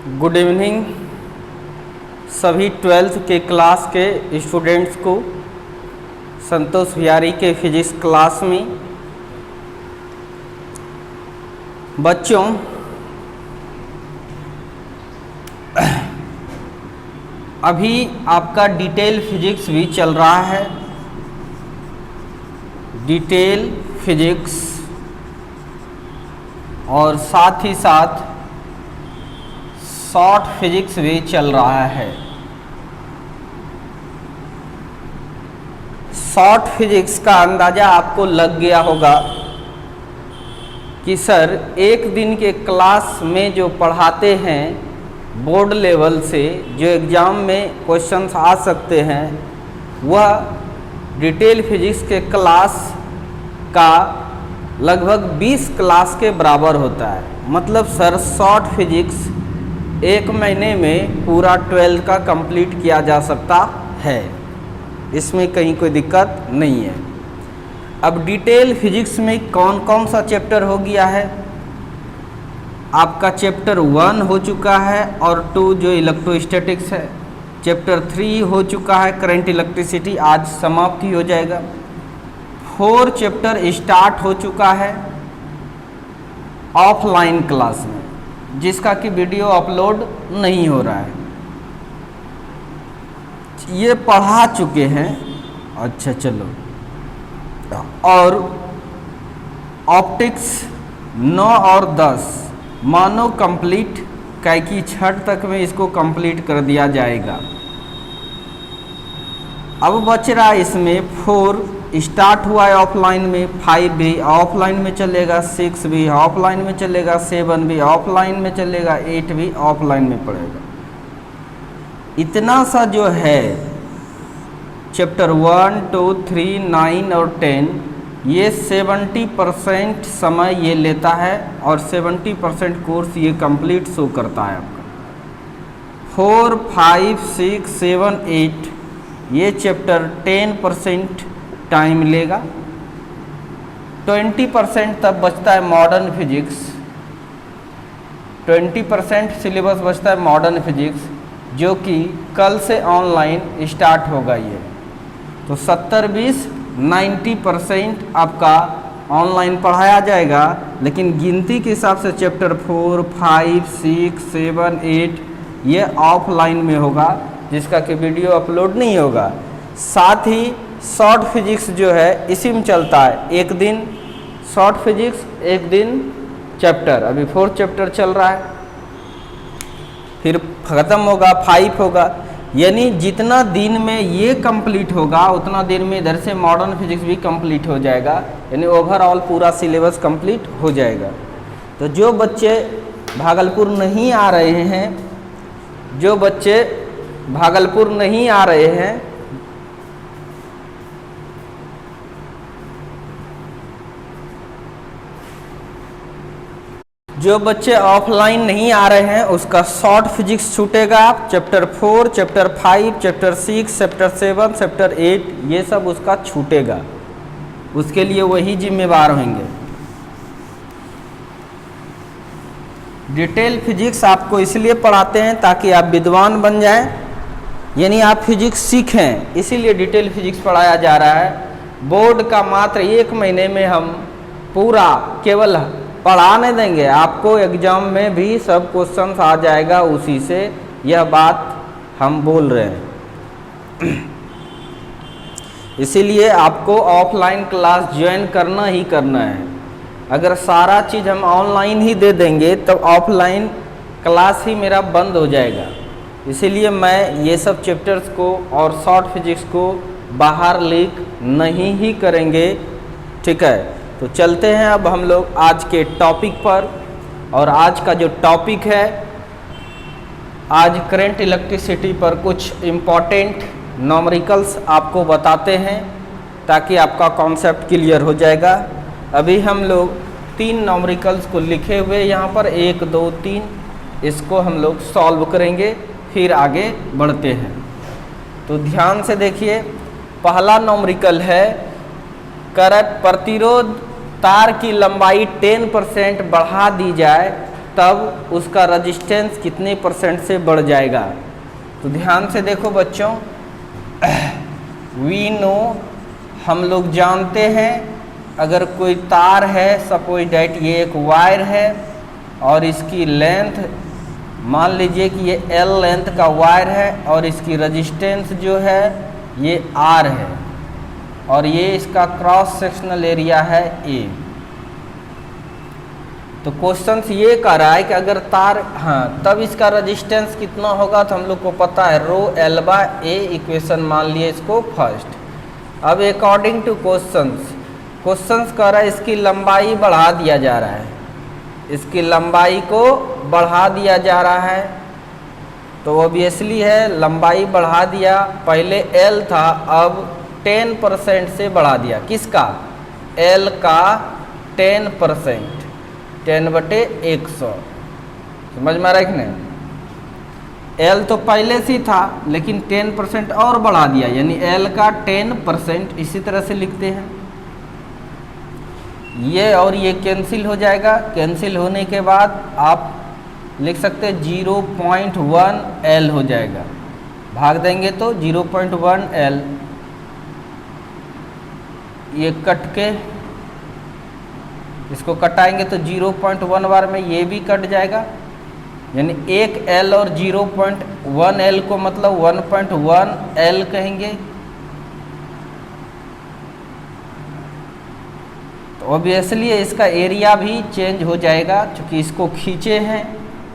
Good evening सभी 12th के class के स्टूडेंट्स को। संतोष बिहारी के फिजिक्स क्लास में बच्चों अभी आपका डिटेल फिजिक्स भी चल रहा है। डिटेल फिजिक्स और साथ ही साथ शॉर्ट फिजिक्स भी चल रहा है। शॉर्ट फिजिक्स का अंदाज़ा आपको लग गया होगा कि सर एक दिन के क्लास में जो पढ़ाते हैं बोर्ड लेवल से, जो एग्ज़ाम में क्वेश्चंस आ सकते हैं, वह डिटेल फिजिक्स के क्लास का लगभग 20 क्लास के बराबर होता है। मतलब सर शॉर्ट फिजिक्स एक महीने में पूरा 12 का कंप्लीट किया जा सकता है, इसमें कहीं कोई दिक्कत नहीं है। अब डिटेल फिजिक्स में कौन कौन सा चैप्टर हो गया है? आपका चैप्टर 1 हो चुका है और 2 जो इलेक्ट्रोस्टैटिक्स है। चैप्टर 3 हो चुका है, करंट इलेक्ट्रिसिटी, आज समाप्ति हो जाएगा। 4 चैप्टर स्टार्ट हो चुका है ऑफलाइन क्लास में, जिसका कि वीडियो अपलोड नहीं हो रहा है। ये पढ़ा चुके हैं। अच्छा चलो, और ऑप्टिक्स 9 और 10 मानो कंप्लीट, कैकी छठ तक में इसको कंप्लीट कर दिया जाएगा। अब बच रहा इसमें 4 स्टार्ट हुआ है ऑफलाइन में, 5 भी ऑफलाइन में चलेगा, 6 भी ऑफलाइन में चलेगा, 7 भी ऑफलाइन में चलेगा, 8 भी ऑफलाइन में पड़ेगा। इतना सा जो है चैप्टर 1, 2, 3, 9 और 10, ये 70% समय ये लेता है और 70% कोर्स ये कंप्लीट शो करता है आपका। 4, 5, 6, 7, 8 ये चैप्टर 10% टाइम लेगा। 20% तब बचता है मॉडर्न फिजिक्स। 20% सिलेबस बचता है मॉडर्न फिजिक्स, जो कि कल से ऑनलाइन स्टार्ट होगा ये। तो 70-20 90% आपका ऑनलाइन पढ़ाया जाएगा, लेकिन गिनती के हिसाब से चैप्टर 4, 5, 6, 7, 8 ये ऑफलाइन में होगा, जिसका कि वीडियो अपलोड नहीं होगा। साथ ही शॉर्ट फिजिक्स जो है इसी में चलता है, एक दिन शॉर्ट फिजिक्स, एक दिन चैप्टर। अभी 4 चैप्टर चल रहा है, फिर ख़त्म होगा, 5 होगा। यानी जितना दिन में ये कंप्लीट होगा उतना दिन में इधर से मॉडर्न फिजिक्स भी कंप्लीट हो जाएगा, यानी ओवरऑल पूरा सिलेबस कंप्लीट हो जाएगा। तो जो बच्चे भागलपुर नहीं आ रहे हैं, जो बच्चे भागलपुर नहीं आ रहे हैं, जो बच्चे ऑफलाइन नहीं आ रहे हैं, उसका शॉर्ट फिजिक्स छूटेगा। Chapter 4, chapter 5, chapter 6, chapter 7, chapter 8 ये सब उसका छूटेगा, उसके लिए वही जिम्मेवार होंगे। डिटेल फिजिक्स आपको इसलिए पढ़ाते हैं ताकि आप विद्वान बन जाएं, यानी आप फिजिक्स सीखें, इसीलिए डिटेल फिजिक्स पढ़ाया जा रहा है। बोर्ड का मात्र 1 महीने में हम पूरा केवल पढ़ा नहीं देंगे, आपको एग्जाम में भी सब क्वेश्चंस आ जाएगा उसी से, यह बात हम बोल रहे हैं। इसीलिए आपको ऑफलाइन क्लास ज्वाइन करना ही करना है। अगर सारा चीज़ हम ऑनलाइन ही दे देंगे तब ऑफलाइन क्लास ही मेरा बंद हो जाएगा। इसीलिए मैं ये सब चैप्टर्स को और शॉर्ट फिजिक्स को बाहर लीक नहीं ही करेंगे, ठीक है। तो चलते हैं अब हम लोग आज के टॉपिक पर। और आज का जो टॉपिक है, आज करंट इलेक्ट्रिसिटी पर कुछ इम्पॉर्टेंट न्यूमेरिकल्स आपको बताते हैं, ताकि आपका कॉन्सेप्ट क्लियर हो जाएगा। अभी हम लोग 3 न्यूमेरिकल्स को लिखे हुए यहाँ पर, 1, 2, 3, इसको हम लोग सॉल्व करेंगे, फिर आगे बढ़ते हैं। तो ध्यान से देखिए, पहला न्यूमेरिकल है, करंट प्रतिरोध तार की लंबाई 10% बढ़ा दी जाए तब उसका रेजिस्टेंस कितने परसेंट से बढ़ जाएगा। तो ध्यान से देखो बच्चों, वी नो, हम लोग जानते हैं, अगर कोई तार है, सपोज डैट ये एक वायर है और इसकी लेंथ मान लीजिए कि ये L लेंथ का वायर है और इसकी रेजिस्टेंस जो है ये R है और ये इसका क्रॉस सेक्शनल एरिया है A। तो क्वेश्चन ये कह रहा है कि अगर तार, हाँ, तब इसका रेजिस्टेंस कितना होगा, तो हम लोग को पता है रो L बाय A, इक्वेशन मान लिए इसको फर्स्ट। अब अकॉर्डिंग टू क्वेश्चंस कह रहा है इसकी लंबाई बढ़ा दिया जा रहा है, इसकी लंबाई को बढ़ा दिया जा रहा है। तो ऑब्वियसली है लंबाई बढ़ा दिया, पहले L था अब 10% से बढ़ा दिया, किसका, L का 10%, 10/100, समझ में आ रहा है कि नहीं। L तो पहले से था लेकिन 10% और बढ़ा दिया, यानी L का 10%, इसी तरह से लिखते हैं। ये और ये कैंसिल हो जाएगा, कैंसिल होने के बाद आप लिख सकते हैं 0.1 L हो जाएगा, भाग देंगे तो 0.1 L, ये कट के इसको कटाएंगे तो 0.1 बार में ये भी कट जाएगा, यानी एक L और 0.1 L को मतलब 1.1 L कहेंगे। तो ऑब्वियसली इसका एरिया भी चेंज हो जाएगा, क्योंकि इसको खींचे हैं,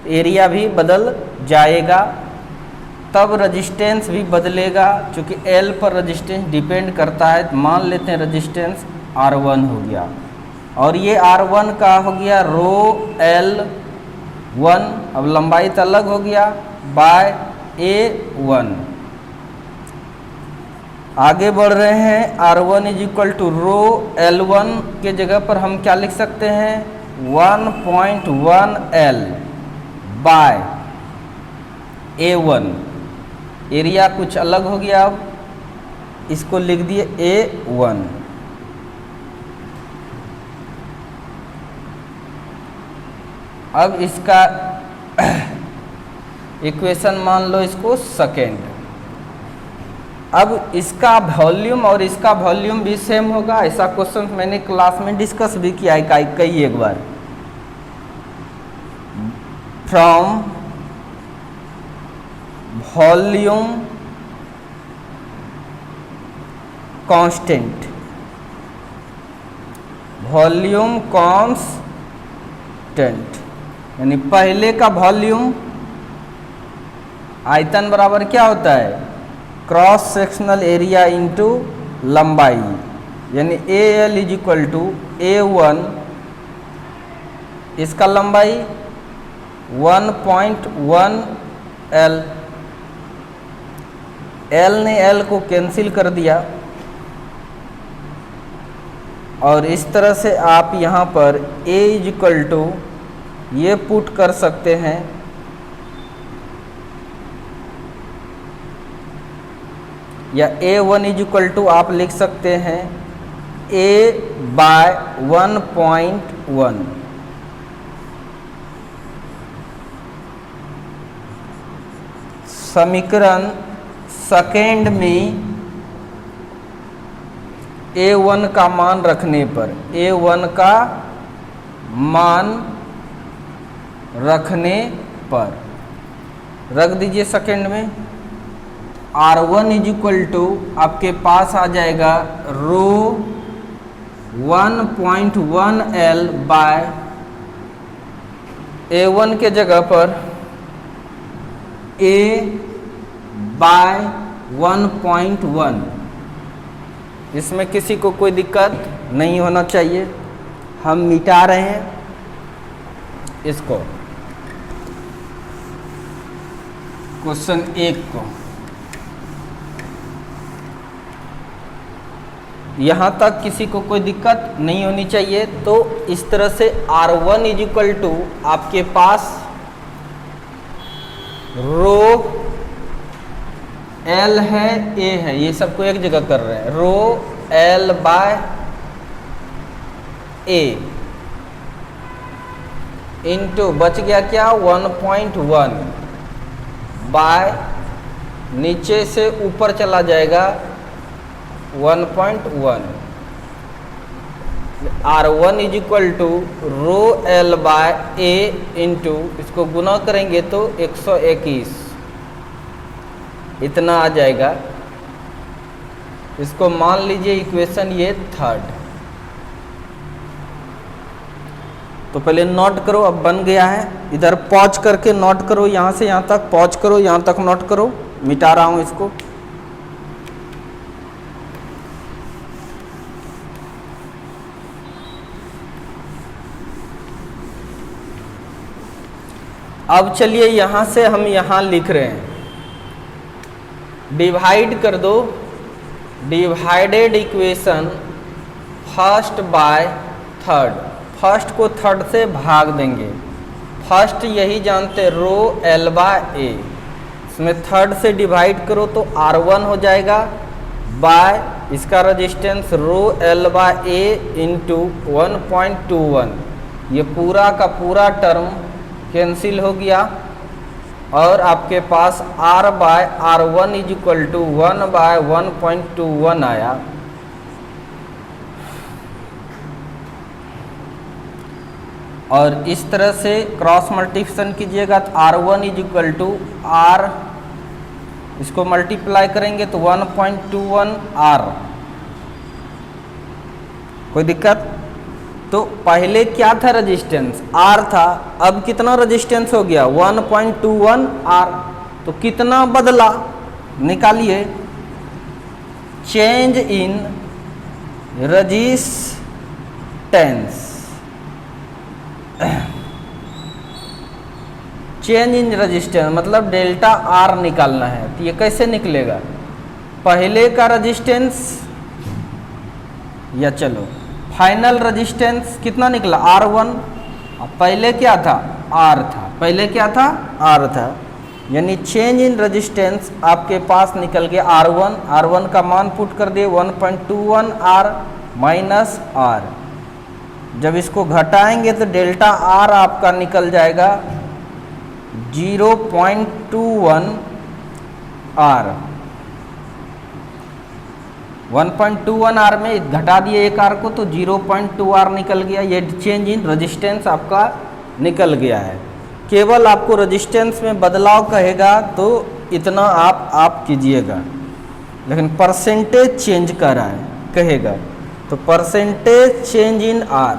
एरिया भी बदल जाएगा, तब रेजिस्टेंस भी बदलेगा, क्योंकि L पर रेजिस्टेंस डिपेंड करता है। मान लेते हैं रेजिस्टेंस R1 हो गया और ये R1 का हो गया रो L1, अब लंबाई तो अलग हो गया, बाय A1। आगे बढ़ रहे हैं, R1 is equal to row L1 के जगह पर हम क्या लिख सकते हैं, 1.1 L बाय A1, एरिया कुछ अलग हो गया, अब इसको लिख दिए A1। अब इसका इक्वेशन मान लो इसको सेकेंड। अब इसका वॉल्यूम और इसका वॉल्यूम भी सेम होगा, ऐसा क्वेश्चन मैंने क्लास में डिस्कस भी किया है कई एक बार। From volume constant, volume constant, यानी पहले का वॉल्यूम आयतन बराबर क्या होता है, क्रॉस सेक्शनल एरिया इंटू लंबाई, यानी AL is equal to A1, इसका लंबाई 1.1 L, L ने L को कैंसिल कर दिया और इस तरह से आप यहाँ पर A इज इक्वल टू ये पुट कर सकते हैं, या A1 इज इक्वल टू आप लिख सकते हैं A बाय 1.1। समीकरण सेकेंड में A1 का मान रखने पर, A1 का मान रखने पर रख दीजिए सेकेंड में, R1 इज इक्वल टू आपके पास आ जाएगा रो 1.1 L बाय A1 के जगह पर A बाय 1.1। इसमें किसी को कोई दिक्कत नहीं होना चाहिए, हम मिटा रहे हैं इसको, क्वेश्चन 1 को। यहाँ तक किसी को कोई दिक्कत नहीं होनी चाहिए। तो इस तरह से R1 इज इक्वल टू आपके पास रो L है, A है, ये सबको एक जगह कर रहे हैं, रो L बाय A। इंटू बच गया क्या 1.1 बाय नीचे से ऊपर चला जाएगा 1.1 R1 is equal to rho l by A into इसको गुना करेंगे तो 121 इतना आ जाएगा। इसको मान लीजिए इक्वेशन ये थर्ड। तो पहले नोट करो, अब बन गया है। इधर पॉज करके नोट करो, यहाँ से यहाँ तक पॉज करो, यहाँ तक नोट करो। मिटा रहा हूँ इसको। अब चलिए यहाँ से हम यहाँ लिख रहे हैं, डिवाइड कर दो divided equation first by third. First को थर्ड से भाग देंगे। फर्स्ट यही जानते रो एल बाय ए, इसमें थर्ड से डिवाइड करो तो R1 हो जाएगा बाय इसका resistance row l by A into 1.21। ये पूरा का पूरा टर्म कैंसिल हो गया और आपके पास R by R1 is equal to 1 by 1.21 आया। और इस तरह से क्रॉस मल्टीप्लिकेशन कीजिएगा तो R1 is equal to R, इसको मल्टीप्लाई करेंगे तो 1.21 R। कोई दिक्कत? तो पहले क्या था रेजिस्टेंस R था, अब कितना रेजिस्टेंस हो गया 1.21 R। तो कितना बदला निकालिए, change in resistance. Change in resistance मतलब डेल्टा R निकालना है। तो ये कैसे निकलेगा, पहले का रेजिस्टेंस या चलो फाइनल रेजिस्टेंस कितना निकला R1, पहले क्या था R था, पहले क्या था R था, यानी चेंज इन रेजिस्टेंस आपके पास निकल गया R1। R1 का मान पुट कर दिए 1.21 R माइनस R। जब इसको घटाएंगे तो डेल्टा R आपका निकल जाएगा 0.21 R। 1.21 R में घटा दिए एक R को तो 0.2 R निकल गया। ये चेंज इन रेजिस्टेंस आपका निकल गया है। केवल आपको रेजिस्टेंस में बदलाव कहेगा तो इतना आप कीजिएगा, लेकिन परसेंटेज चेंज कर रहा है कहेगा तो percentage change in R,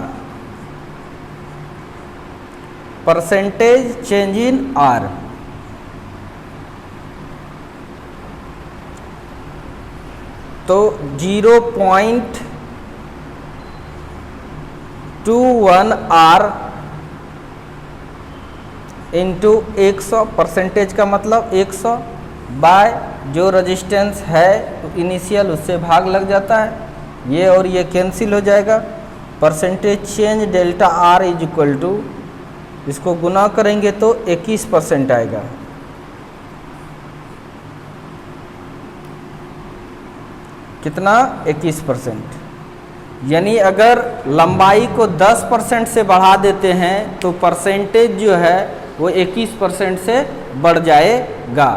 percentage change in R। तो 0.21 R इंटू 100, परसेंटेज का मतलब 100 बाय जो रेजिस्टेंस है तो इनिशियल उससे भाग लग जाता है, ये और ये कैंसिल हो जाएगा। Percentage change delta R is equal to, इसको गुना करेंगे तो 21% आएगा। कितना 21%, यानी अगर लंबाई को 10% से बढ़ा देते हैं तो परसेंटेज जो है वो 21% से बढ़ जाएगा।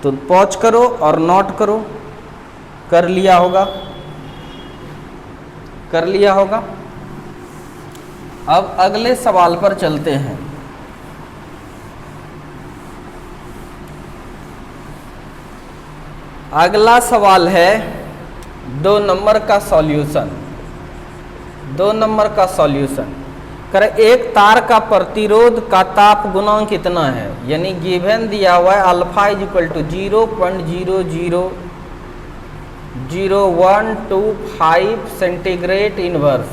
तो पॉज करो और नोट करो, कर लिया होगा, कर लिया होगा। अब अगले सवाल पर चलते हैं। अगला सवाल है 2 नंबर का सॉल्यूशन। 2 नंबर का सॉल्यूशन कर, एक तार का प्रतिरोध का ताप गुणांक कितना है, यानी गिवन दिया हुआ है alpha is equal to 0.0000125 centigrade inverse.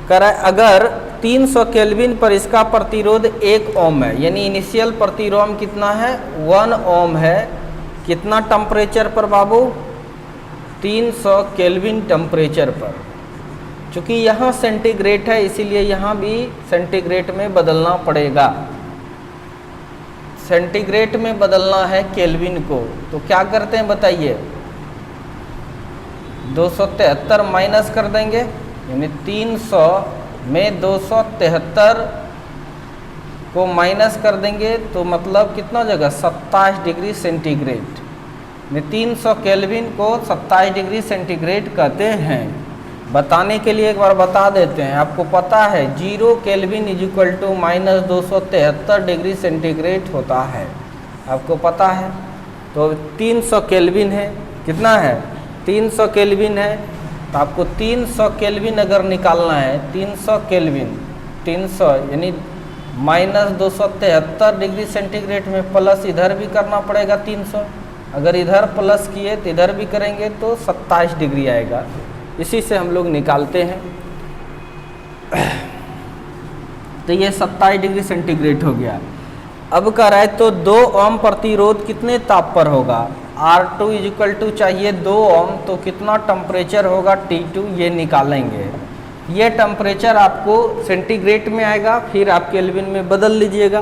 कर अगर 300 केल्विन पर इसका प्रतिरोध 1 ओम है, यानी इनिशियल प्रतिरोध कितना है 1 ओम है। कितना टेम्परेचर पर बाबू 300 केल्विन टेम्परेचर पर। चूँकि यहाँ सेंटीग्रेड है इसीलिए यहाँ भी सेंटीग्रेड में बदलना पड़ेगा। सेंटीग्रेड में बदलना है केल्विन को, तो क्या करते हैं बताइए, 273 माइनस कर देंगे, यानी 300 में 273 को माइनस कर देंगे तो मतलब कितना हो जाएगा 27 डिग्री सेंटीग्रेड। 300 केल्विन को 27 डिग्री सेंटीग्रेड कहते हैं। बताने के लिए एक बार बता देते हैं, आपको पता है 0 kelvin is equal to -273 degree centigrade होता है, आपको पता है। तो 300 केल्विन है, कितना है 300 केल्विन है, तो आपको 300 केल्विन अगर निकालना है, 300 केल्विन 300 यानी -273 डिग्री सेंटीग्रेड में प्लस इधर भी करना पड़ेगा 300, अगर इधर प्लस किए तो इधर भी करेंगे तो 27 डिग्री आएगा। इसी से हम लोग निकालते हैं। तो ये 27 डिग्री सेंटीग्रेड हो गया। अब कह रहा है तो 2 ओम प्रतिरोध कितने ताप पर होगा, R2 इज इक्वल टू चाहिए 2 ओम, तो कितना टेम्परेचर होगा T2 ये निकालेंगे। ये टेम्परेचर आपको सेंटीग्रेड में आएगा, फिर आप केल्विन में बदल लीजिएगा।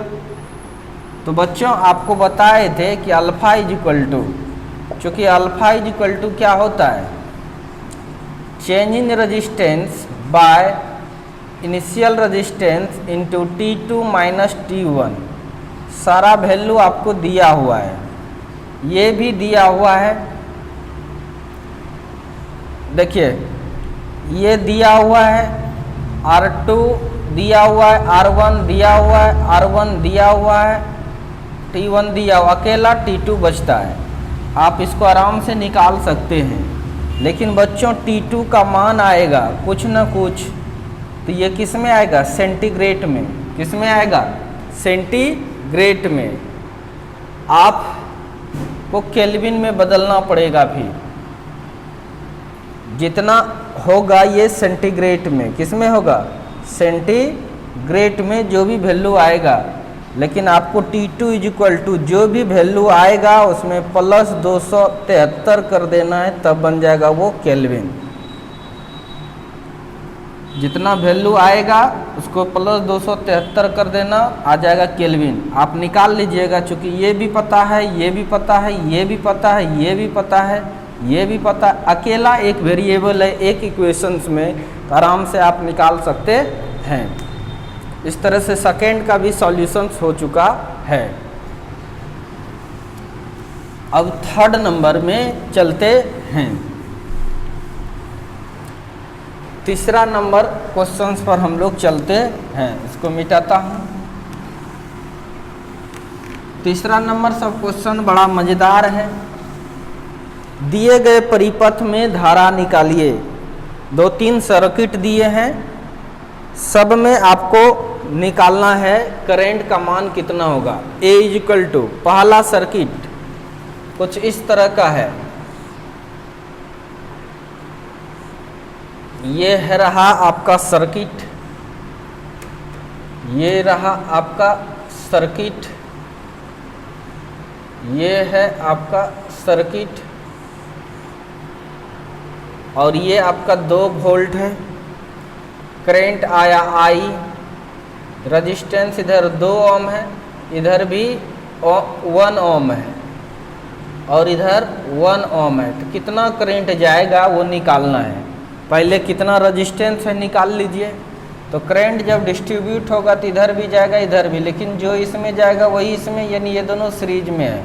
तो बच्चों आपको बताए थे कि अल्फा इज इक्वल टू, चूँकि अल्फा इज इक्वल टू क्या होता है, change in resistance by initial resistance into T2 minus T1। सारा वैल्यू आपको दिया हुआ है, ये भी दिया हुआ है, देखिए ये दिया हुआ है, R2 दिया हुआ है, R1 दिया हुआ है, R1 दिया हुआ है, T1 दिया हुआ, अकेला T2 बचता है। आप इसको आराम से निकाल सकते हैं, लेकिन बच्चों T2 का मान आएगा कुछ न कुछ, तो ये किस में आएगा, सेंटीग्रेड में। किस में आएगा, सेंटीग्रेड में। आपको केल्विन में बदलना पड़ेगा, फिर जितना होगा ये सेंटीग्रेड में, किस में होगा, सेंटीग्रेड में जो भी वैल्यू आएगा। लेकिन आपको T2 इज इक्वल टू जो भी वैल्यू आएगा उसमें प्लस 273 कर देना है, तब बन जाएगा वो केल्विन। जितना वैल्यू आएगा उसको प्लस 273 कर देना, आ जाएगा केल्विन। आप निकाल लीजिएगा, चूँकि ये भी पता है, ये भी पता है, ये भी पता है, ये भी पता है, ये भी पता है। अकेला एक वेरिएबल है, एक इक्वेशंस में, तो आराम से आप निकाल सकते हैं। इस तरह से सेकेंड का भी सॉल्यूशंस हो चुका है। अब थर्ड नंबर में चलते हैं। तीसरा नंबर क्वेश्चंस पर हम लोग चलते हैं, इसको मिटाता हूँ। तीसरा नंबर सब क्वेश्चन बड़ा मज़ेदार है। दिए गए परिपथ में धारा निकालिए। 2-3 सर्किट दिए हैं, सब में आपको निकालना है करंट का मान कितना होगा। A इज इक्वल टू, पहला सर्किट कुछ इस तरह का है, ये है रहा आपका सर्किट, ये रहा आपका सर्किट, ये है आपका सर्किट, और ये आपका 2 वोल्ट है। करंट आया I, रेजिस्टेंस इधर 2 ओम है, इधर भी 1 ओम है, और इधर 1 ओम है। तो कितना करंट जाएगा वो निकालना है। पहले कितना रेजिस्टेंस है निकाल लीजिए। तो करंट जब डिस्ट्रीब्यूट होगा तो इधर भी जाएगा, इधर भी, लेकिन जो इसमें जाएगा वही इसमें, यानी ये दोनों सीरीज में है।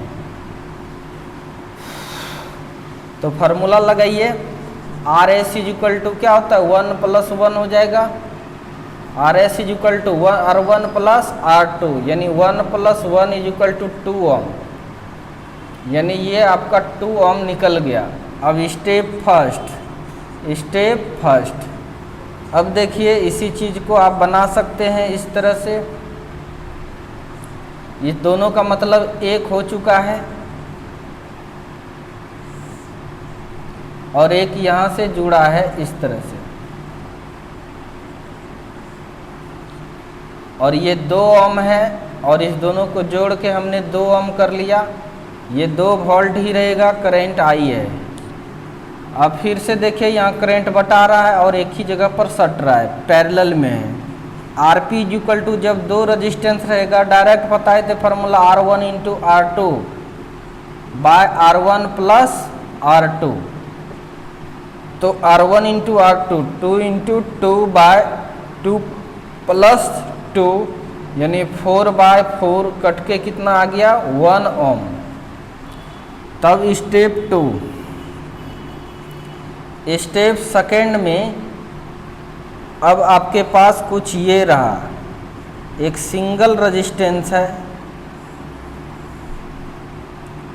तो फार्मूला लगाइए, RS इज इक्वल टू क्या होता है, 1 + 1 हो जाएगा। RS is equal to R1 + R2, यानी 1 + 1 इज इक्वल टू 2 ओम, यानी ये आपका 2 ओम निकल गया। अब स्टेप फर्स्ट। अब देखिए इसी चीज़ को आप बना सकते हैं इस तरह से। ये दोनों का मतलब एक हो चुका है, और एक यहाँ से जुड़ा है इस तरह से, और ये 2 ओम है, और इस दोनों को जोड़ के हमने 2 ओम कर लिया। ये 2 वोल्ट ही रहेगा, करंट I है। अब फिर से देखिए यहाँ करंट बटा रहा है और एक ही जगह पर सट रहा है, पैरेलल में है। RP इज इक्वल टू, जब 2 रेजिस्टेंस रहेगा, डायरेक्ट पता है तो formula R1 × R2 by R1 + R2। तो R1 × R2 2 × 2 बाय 2 + 2 यानी 4/4 कट के कितना आ गया 1 ओम। तब स्टेप 2, स्टेप सेकेंड में अब आपके पास कुछ ये रहा, एक सिंगल रेजिस्टेंस है,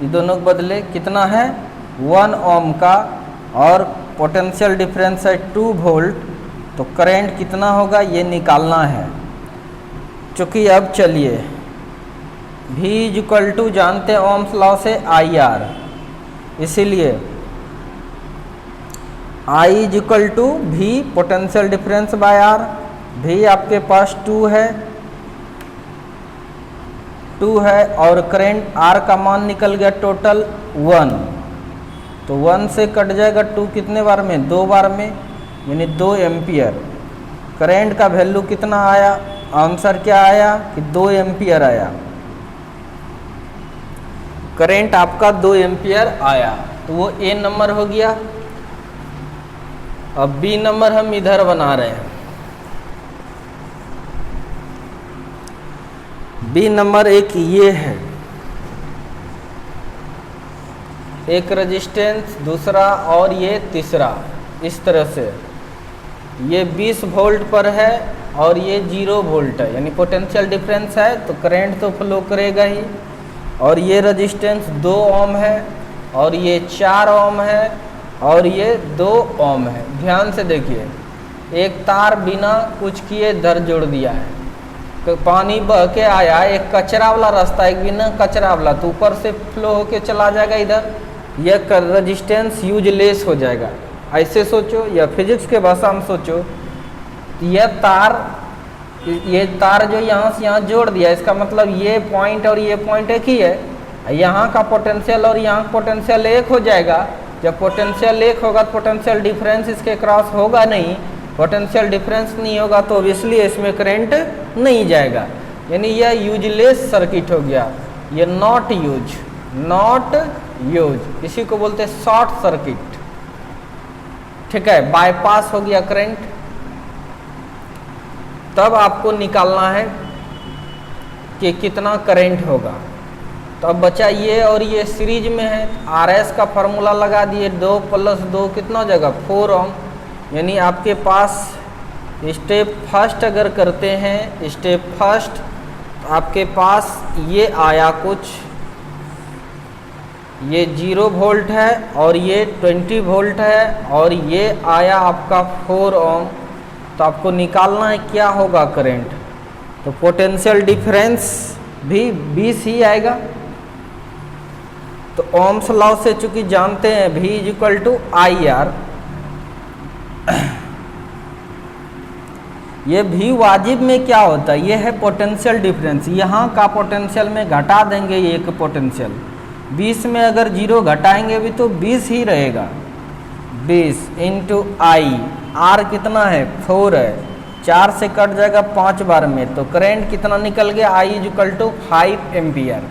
ये दोनों के बदले कितना है 1 ओम का, और पोटेंशियल डिफरेंस है 2 वोल्ट। तो करंट कितना होगा ये निकालना है। चूँकि अब चलिए V इक्वल टू जानते हैं ओम्स लॉ से IR, इसीलिए I equal to V potential difference by R। V आपके पास 2 है और करंट R का मान निकल गया टोटल 1। तो 1 से कट जाएगा 2 कितने बार में 2 बार में, यानी 2 एम्पियर। करंट का वैल्यू कितना आया, आंसर क्या आया कि 2 एम्पियर आया। करंट आपका 2 एम्पियर आया, तो वो ए नंबर हो गया। अब बी नंबर हम इधर बना रहे हैं। बी नंबर एक ये है, एक रेजिस्टेंस, दूसरा और ये तीसरा, इस तरह से ये 20 वोल्ट पर है और ये 0 वोल्ट है, यानी पोटेंशियल डिफरेंस है तो करंट तो फ्लो करेगा ही। और ये रेजिस्टेंस 2 ओम है और ये 4 ओम है और ये 2 ओम है। ध्यान से देखिए, एक तार बिना कुछ किए इधर जोड़ दिया है, तो पानी बह के आया, एक कचरा वाला रास्ता, एक बिना कचरा वाला, तो ऊपर से फ्लो होके चला जाएगा इधर, यह रेजिस्टेंस यूजलेस हो जाएगा। ऐसे सोचो, या फिजिक्स के भाषा में सोचो, यह तार जो यहाँ से यहाँ जोड़ दिया, इसका मतलब ये पॉइंट और ये पॉइंट एक ही है। यहाँ का पोटेंशियल और यहाँ का पोटेंशियल एक हो जाएगा। जब पोटेंशियल एक होगा तो पोटेंशियल डिफरेंस इसके क्रॉस होगा नहीं, पोटेंशियल डिफरेंस नहीं होगा तो ऑब्वियसली इसमें करंट नहीं जाएगा, यानी यह यूजलेस सर्किट हो गया, ये नॉट यूज, इसी को बोलते हैं शॉर्ट सर्किट। ठीक है, बाईपास हो गया करंट। तब आपको निकालना है कि कितना करंट होगा। तो अब बचा ये और ये सीरीज में है, RS का फार्मूला लगा दिए, 2 + 2 कितना हो जाएगा 4 ओम। यानी आपके पास स्टेप फर्स्ट अगर करते हैं, स्टेप फर्स्ट आपके पास ये आया कुछ, ये 0 वोल्ट है और ये 20 वोल्ट है और ये आया आपका 4 ओम। तो आपको निकालना है क्या होगा करंट, तो पोटेंशियल डिफरेंस भी 20 ही आएगा। तो ओम्स लॉ से चूंकि जानते हैं V = IR, ये भी वाजिब में क्या होता है, ये है पोटेंशियल डिफरेंस। यहाँ का पोटेंशियल में घटा देंगे एक पोटेंशियल, 20 में अगर 0 घटाएंगे भी तो 20 ही रहेगा। 20 × I, R कितना है 4 है, 4 से कट जाएगा 5 बार में, तो करंट कितना निकल गया I = 5 एम्पियर।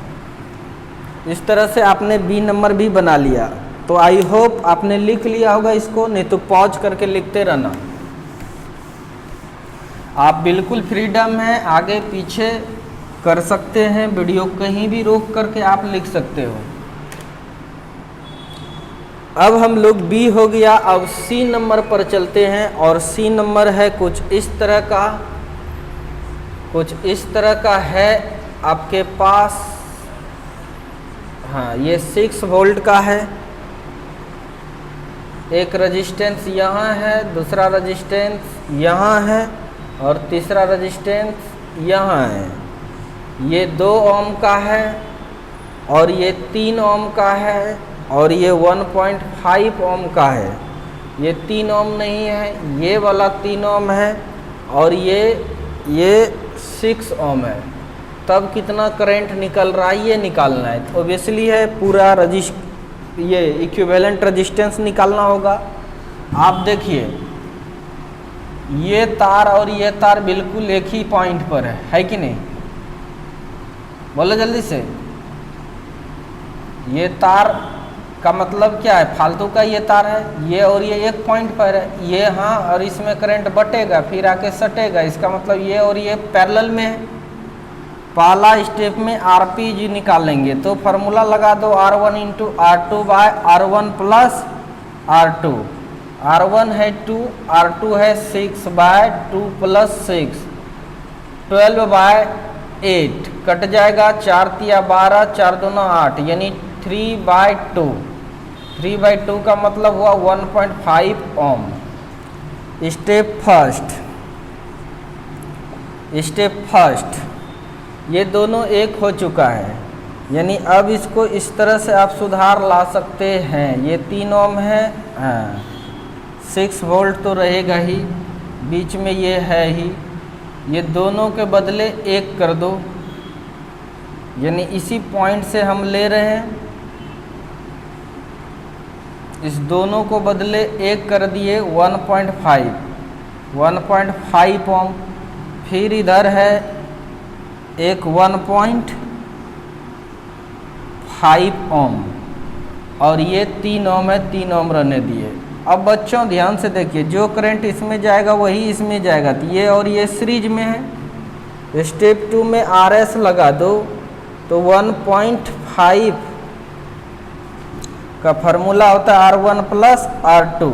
इस तरह से आपने बी नंबर भी बना लिया। तो आई होप आपने लिख लिया होगा इसको, नहीं तो पॉज करके लिखते रहना। आप बिल्कुल फ्रीडम है, आगे पीछे कर सकते हैं, वीडियो कहीं भी रोक करके आप लिख सकते हो। अब हम लोग बी हो गया, अब सी नंबर पर चलते हैं। और सी नंबर है कुछ इस तरह का है आपके पास। हाँ, ये 6 वोल्ट का है, एक रेजिस्टेंस यहाँ है, दूसरा रेजिस्टेंस यहाँ है और तीसरा रेजिस्टेंस यहाँ है। ये 2 ओम का है और ये 3 ओम का है और ये 1.5 ओम का है। ये 3 ओम नहीं है, ये वाला 3 ओम है और ये 6 ओम है। तब कितना करंट निकल रहा है ये निकालना है। तो ऑब्वियसली है पूरा ये इक्विवेलेंट रेजिस्टेंस निकालना होगा। आप देखिए, ये तार और ये तार बिल्कुल एक ही पॉइंट पर है कि नहीं, बोलो जल्दी से। ये तार का मतलब क्या है, फालतू का ये तार है, ये और ये एक पॉइंट पर है, ये हाँ, और इसमें करंट बटेगा फिर आके सटेगा, इसका मतलब ये और ये पैरेलल में है। पहला स्टेप में आरपी निकालेंगे तो फार्मूला लगा दो R1 into R2 by R1 plus R2। R1 है 2, R2 है 6 बाय 2 प्लस 6, 12 बाय 8 कट जाएगा, 4 तिया 12, 4 दूना 8, यानी 3 बाय 2। 3 बाय 2 का मतलब हुआ 1.5 ओम। स्टेप फर्स्ट ये दोनों एक हो चुका है, यानी अब इसको इस तरह से आप सुधार ला सकते हैं। ये 3 ओम है, 6 वोल्ट तो रहेगा ही, बीच में ये है ही, ये दोनों के बदले 1 कर दो, यानी इसी पॉइंट से हम ले रहे हैं। इस दोनों को बदले 1 कर दिए, 1.5 ओम। फिर इधर है एक 1.5 ओम और ये 3 ओम है, 3 ओम रहने दिए। अब बच्चों ध्यान से देखिए, जो करंट इसमें जाएगा वही इसमें जाएगा, तो ये और ये सीरीज में है। स्टेप 2 में RS लगा दो तो 1.5 का फार्मूला होता है R1 प्लस R2।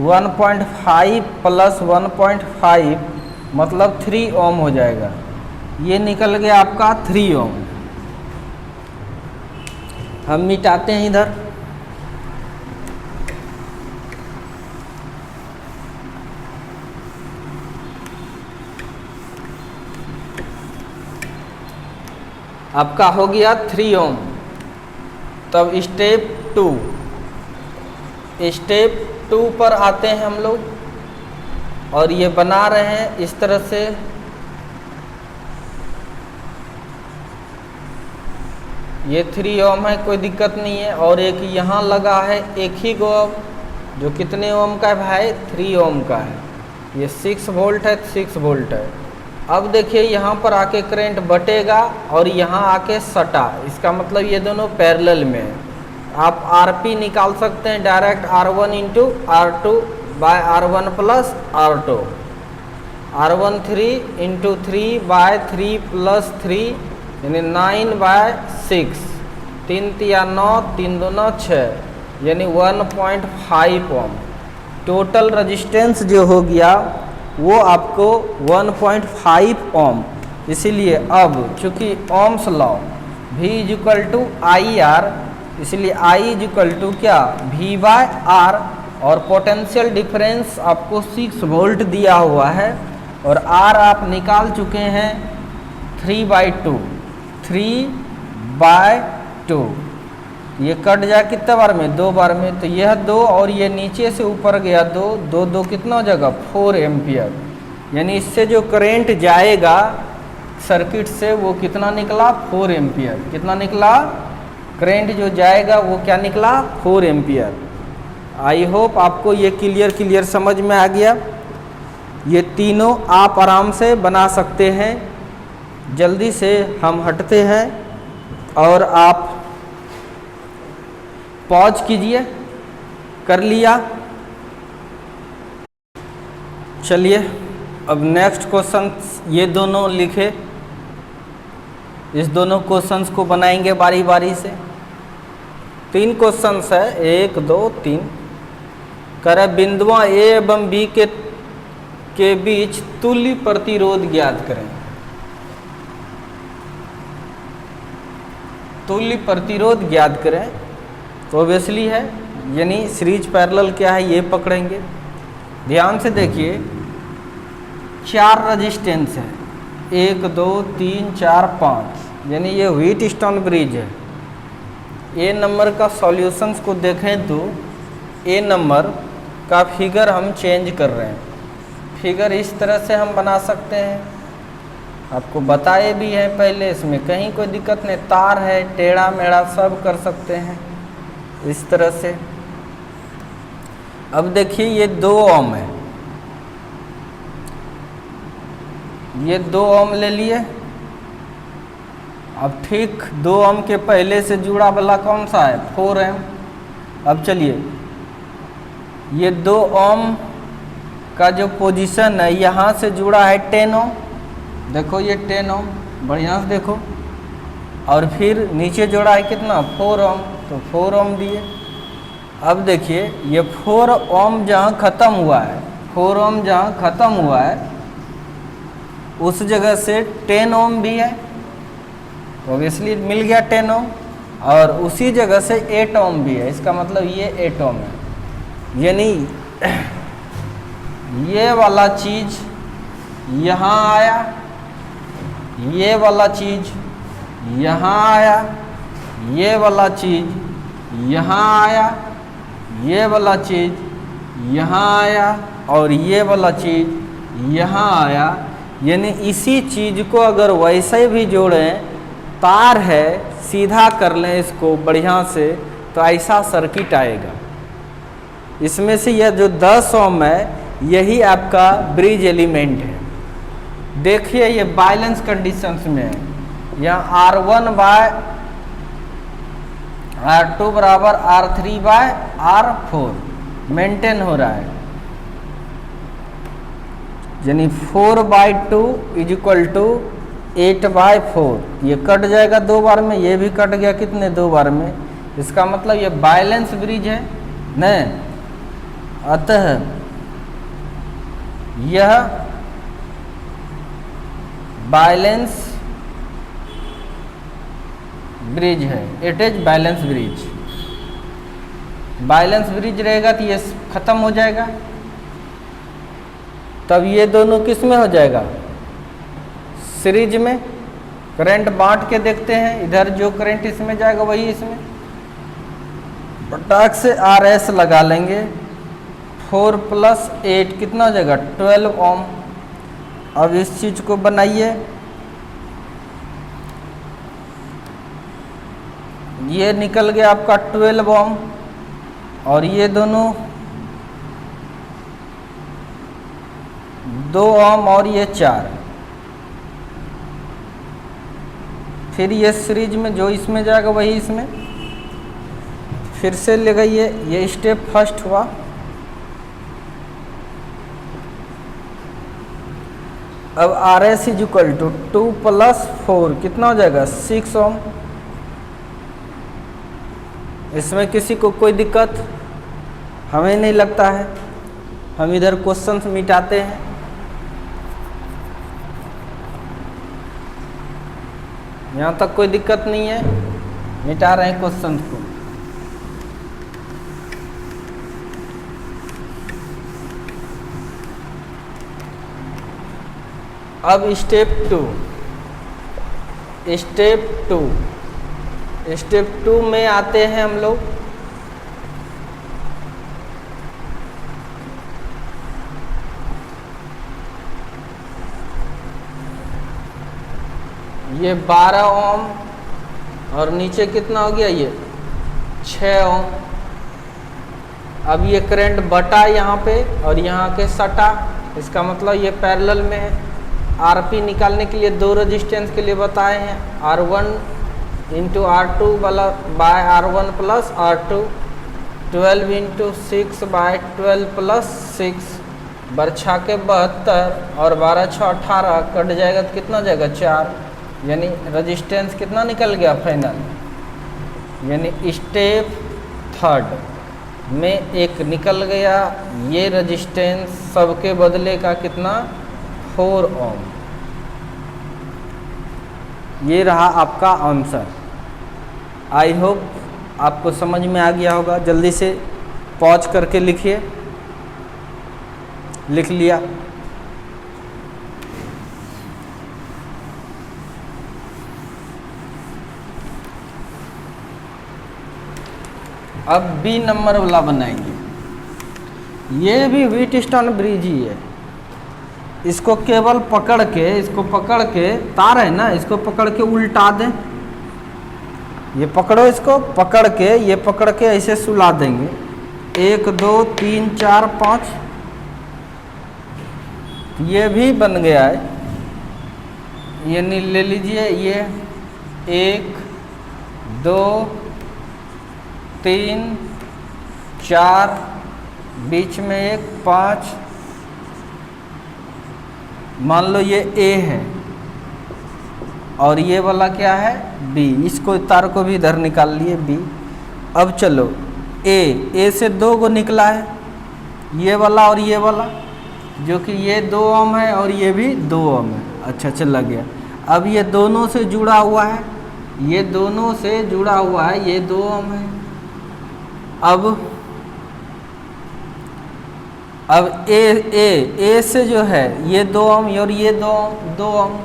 1.5 प्लस 1.5 मतलब 3 ओम हो जाएगा। ये निकल गया आपका 3 ओम। हम मिटाते हैं इधर। आपका हो गया 3 ओम। तब स्टेप 2 पर आते हैं हम लोग और ये बना रहे हैं इस तरह से। ये 3 ओम है, कोई दिक्कत नहीं है। और एक यहाँ लगा है एक ही गो ओम, जो कितने ओम का है भाई? 3 ओम का है। ये 6 वोल्ट है, 6 वोल्ट है। अब देखिए यहाँ पर आके करंट बटेगा और यहाँ आके सटा, इसका मतलब ये दोनों पैरेलल में है। आप आरपी निकाल सकते हैं direct, R1 into R2 by R1 plus R2। R1 3 into 3 by 3 plus 3 यानी 9 बाय 6, 3 तिया 9, 3 दूना 6, यानी 1.5 ओम। टोटल रेजिस्टेंस जो हो गया वो आपको 1.5 ओम। इसीलिए अब चूँकि Ohm's law V equal to IR, इसलिए I इक्वल टू क्या? V by R। और पोटेंशियल डिफरेंस आपको 6 वोल्ट दिया हुआ है और R आप निकाल चुके हैं 3/2। 3/2 ये कट जाए कितने बार में? 2 बार में। तो यह 2 और ये नीचे से ऊपर गया 2, 2 2 कितना हो जाएगा? 4 एम्पियर। यानी इससे जो करंट जाएगा सर्किट से वो कितना निकला? 4 एम्पियर। कितना निकला? करंट जो जाएगा वो क्या निकला? 4 एम्पियर। आई होप आपको ये क्लियर समझ में आ गया। ये तीनों आप आराम से बना सकते हैं। जल्दी से हम हटते हैं और आप पॉज कीजिए। कर लिया? चलिए अब नेक्स्ट क्वेश्चन ये दोनों लिखे, इस दोनों क्वेश्चंस को बनाएंगे बारी बारी से। 3 क्वेश्चंस है, 1 2 3। करे बिंदुओं A एवं B के बीच तुल्य प्रतिरोध ज्ञात करें। तुल्य प्रतिरोध ज्ञात करें तो ऑब्वियसली है, यानी सीरीज पैरेलल क्या है ये पकड़ेंगे। ध्यान से देखिए, 4 रेजिस्टेंस है, 1 2 3 4 5, यानी ये व्हीटस्टोन ब्रिज है। ए नंबर का सॉल्यूशंस को देखें तो ए नंबर का फिगर हम चेंज कर रहे हैं। फिगर इस तरह से हम बना सकते हैं, आपको बताए भी हैं पहले, इसमें कहीं कोई दिक्कत नहीं। तार है, टेढ़ा मेढ़ा सब कर सकते हैं इस तरह से। अब देखिए ये 2 ओम है, ये 2 ओम ले लिए। अब ठीक 2 ओम के पहले से जुड़ा वाला कौन सा है? 4 ओम। अब चलिए ये 2 ओम का जो पोजीशन है यहाँ से जुड़ा है 10 ओम। देखो ये 10 ओम, बढ़िया से देखो। और फिर नीचे जोड़ा है कितना 4 ओम, तो 4 ओम दिए। अब देखिए ये 4 ओम जहाँ ख़त्म हुआ है, 4 ओम जहाँ ख़त्म हुआ है उस जगह से 10 ओम भी है, तो ऑब्वियसली मिल गया 10 ओम। और उसी जगह से 8 ओम भी है, इसका मतलब ये 8 ओम है। यानी ये वाला चीज़ यहाँ आया, ये वाला चीज़ यहाँ आया, ये वाला चीज़ यहाँ आया, ये वाला चीज़ यहाँ आया और ये वाला चीज़ यहाँ आया। यानी इसी चीज़ को अगर वैसे भी जोड़ें, तार है, सीधा कर लें इसको बढ़िया से, तो ऐसा सर्किट आएगा। इसमें से यह जो 10 ओम है यही आपका ब्रिज एलिमेंट है। देखिए ये बैलेंस कंडीशंस में है, यहाँ R1 बाय R2 बराबर R3 बाय R4 मेंटेन हो रहा है। यानी 4/2 इज इक्वल टू 8/4। ये कट जाएगा 2 बार में, ये भी कट गया कितने 2 बार में। इसका मतलब ये बैलेंस ब्रिज है न। अतः यह बैलेंस ब्रिज है, it is balance bridge. Balance bridge रहेगा तो ये खत्म हो जाएगा, तब ये दोनों किस में हो जाएगा, सीरीज में। करंट बांट के देखते हैं, इधर जो करंट इसमें जाएगा वही इसमें। पटाख से RS लगा लेंगे, 4 + 8 कितना हो जाएगा 12 ओम। अब इस चीज़ को बनाइए, ये निकल गया आपका 12 ओम और ये दोनों 2 ओम और ये 4। फिर ये सीरीज में जो इसमें जाएगा वही इसमें। फिर से लगाइए, ये स्टेप फर्स्ट हुआ। अब RS इज इक्वल टू 2 + 4 कितना हो जाएगा 6 ओम। इसमें किसी को कोई दिक्कत हमें नहीं लगता है, हम इधर क्वेश्चंस मिटाते हैं। यहाँ तक कोई दिक्कत नहीं है, मिटा रहे हैं क्वेश्चन को। अब स्टेप 2 में आते हैं हम लोग। ये 12 ओम और नीचे कितना हो गया ये 6 ओम। अब ये करंट बटा यहाँ पे और यहाँ के सटा, इसका मतलब ये पैरेलल में है। आरपी निकालने के लिए 2 रेजिस्टेंस के लिए बताए हैं, R1 × R2 वाला बाय R1 + R2, 12 × 6/12 + 6 बरछा के 72 और 12 × 6 18 कट जाएगा तो कितना जाएगा 4। यानी रेजिस्टेंस कितना निकल गया फाइनल। यानी स्टेप 3 में एक निकल गया ये रेजिस्टेंस, सबके बदले का कितना 4 ओम। ये रहा आपका आंसर। आई होप आपको समझ में आ गया होगा। जल्दी से पॉज करके लिखिए। लिख लिया? अब बी नंबर वाला बनाएंगे। ये भी व्हीटस्टोन ब्रिज ही है। इसको केवल पकड़ के, इसको पकड़ के, तार है ना, इसको पकड़ के उल्टा दें। ये पकड़ो, इसको पकड़ के, ये पकड़ के ऐसे सुला देंगे। 1 2 3 4 5, ये भी बन गया है। ये ले लीजिए, ये 1 2 3 4, बीच में 1 5, मान लो ये A है, और ये वाला क्या है बी, इसको तार को भी इधर निकाल लिए बी। अब चलो ए से 2 को निकला है, ये वाला और ये वाला, जो कि ये 2 ओम है और ये भी 2 ओम है। अच्छा चला गया। अब ये दोनों से जुड़ा हुआ है, ये दोनों से जुड़ा हुआ है, ये 2 ओम है। अब ए से जो है ये 2 ओम और ये 2 ओम,